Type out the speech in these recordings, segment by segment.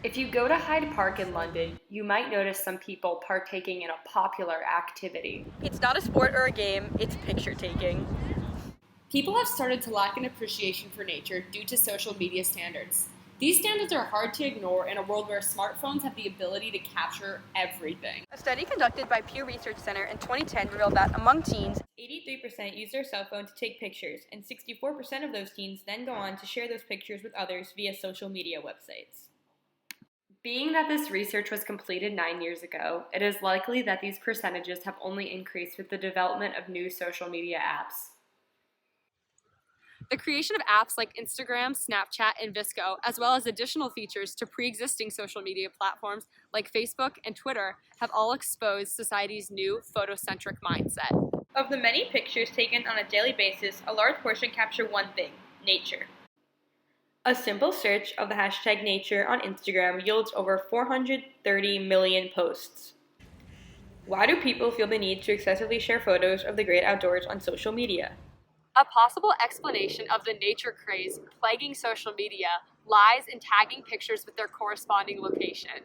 If you go to Hyde Park in London, you might notice some people partaking in a popular activity. It's not a sport or a game, it's picture taking. People have started to lack an appreciation for nature due to social media standards. These standards are hard to ignore in a world where smartphones have the ability to capture everything. A study conducted by Pew Research Center in 2010 revealed that among teens, 83% use their cell phone to take pictures, and 64% of those teens then go on to share those pictures with others via social media websites. Being that this research was completed 9 years ago, it is likely that these percentages have only increased with the development of new social media apps. The creation of apps like Instagram, Snapchat, and Visco, as well as additional features to pre-existing social media platforms like Facebook and Twitter, have all exposed society's new photocentric mindset. Of the many pictures taken on a daily basis, a large portion capture one thing: nature. A simple search of the hashtag nature on Instagram yields over 430 million posts. Why do people feel the need to excessively share photos of the great outdoors on social media? A possible explanation of the nature craze plaguing social media lies in tagging pictures with their corresponding location.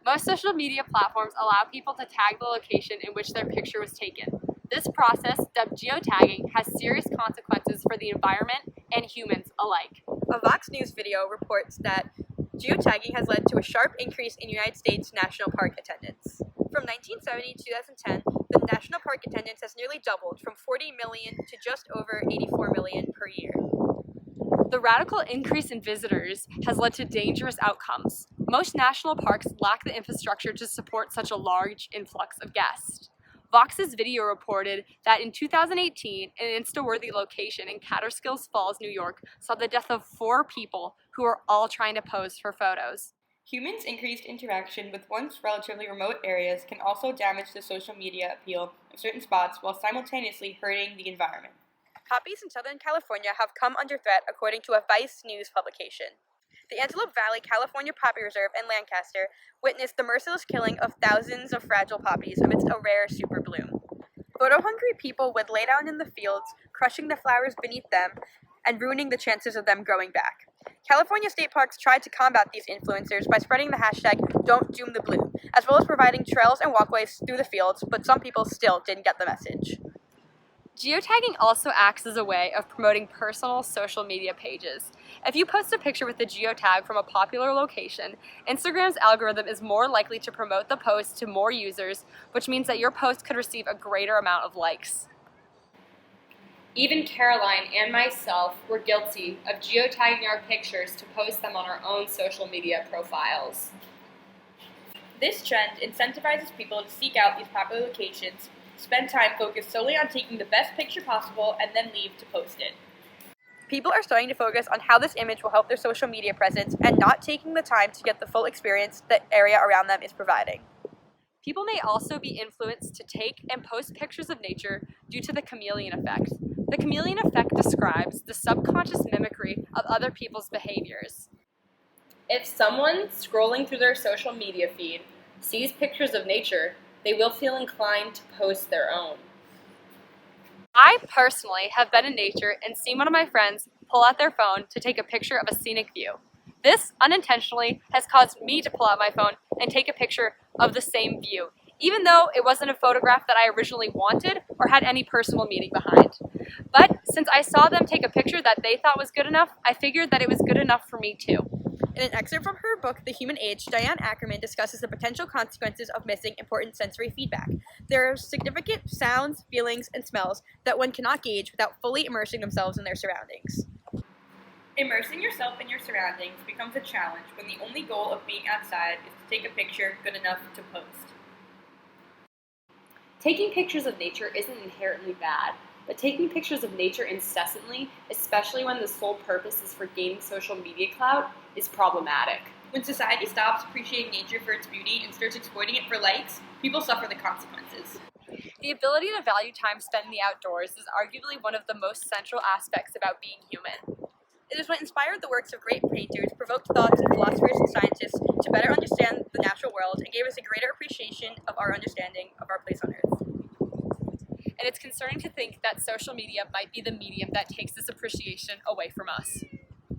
Most social media platforms allow people to tag the location in which their picture was taken. This process, dubbed geotagging, has serious consequences for the environment and humans alike. a Vox News video reports that geotagging has led to a sharp increase in United States national park attendance. From 1970 to 2010, the national park attendance has nearly doubled from 40 million to just over 84 million per year. The radical increase in visitors has led to dangerous outcomes. Most national parks lack the infrastructure to support such a large influx of guests. Vox's video reported that in 2018, an Insta-worthy location in Catskills Falls, New York, saw the death of 4 people who were all trying to pose for photos. Humans' increased interaction with once relatively remote areas can also damage the social media appeal of certain spots while simultaneously hurting the environment. Poppies in Southern California have come under threat, according to a Vice News publication. The Antelope Valley California Poppy Reserve in Lancaster witnessed the merciless killing of thousands of fragile poppies amidst a rare super bloom. Photo-hungry people would lay down in the fields, crushing the flowers beneath them and ruining the chances of them growing back. California state parks tried to combat these influencers by spreading the hashtag Don't Doom the Bloom, as well as providing trails and walkways through the fields, but some people still didn't get the message. Geotagging also acts as a way of promoting personal social media pages. If you post a picture with a geotag from a popular location, Instagram's algorithm is more likely to promote the post to more users, which means that your post could receive a greater amount of likes. Even Caroline and myself were guilty of geotagging our pictures to post them on our own social media profiles. This trend incentivizes people to seek out these popular locations, spend time focused solely on taking the best picture possible, and then leave to post it. People are starting to focus on how this image will help their social media presence and not taking the time to get the full experience the area around them is providing. People may also be influenced to take and post pictures of nature due to the chameleon effect. The chameleon effect describes the subconscious mimicry of other people's behaviors. If someone scrolling through their social media feed sees pictures of nature, they will feel inclined to post their own. I personally have been in nature and seen one of my friends pull out their phone to take a picture of a scenic view. This unintentionally has caused me to pull out my phone and take a picture of the same view, even though it wasn't a photograph that I originally wanted or had any personal meaning behind. But since I saw them take a picture that they thought was good enough, I figured that it was good enough for me too. In an excerpt from her book, The Human Age, Diane Ackerman discusses the potential consequences of missing important sensory feedback. There are significant sounds, feelings, and smells that one cannot gauge without fully immersing themselves in their surroundings. Immersing yourself in your surroundings becomes a challenge when the only goal of being outside is to take a picture good enough to post. Taking pictures of nature isn't inherently bad, but taking pictures of nature incessantly, especially when the sole purpose is for gaining social media clout, is problematic. When society stops appreciating nature for its beauty and starts exploiting it for likes, people suffer the consequences. The ability to value time spent in the outdoors is arguably one of the most central aspects about being human. It is what inspired the works of great painters, provoked thoughts of philosophers and scientists to better understand the natural world, and gave us a greater appreciation of our understanding of our place on Earth. And it's concerning to think that social media might be the medium that takes this appreciation away from us.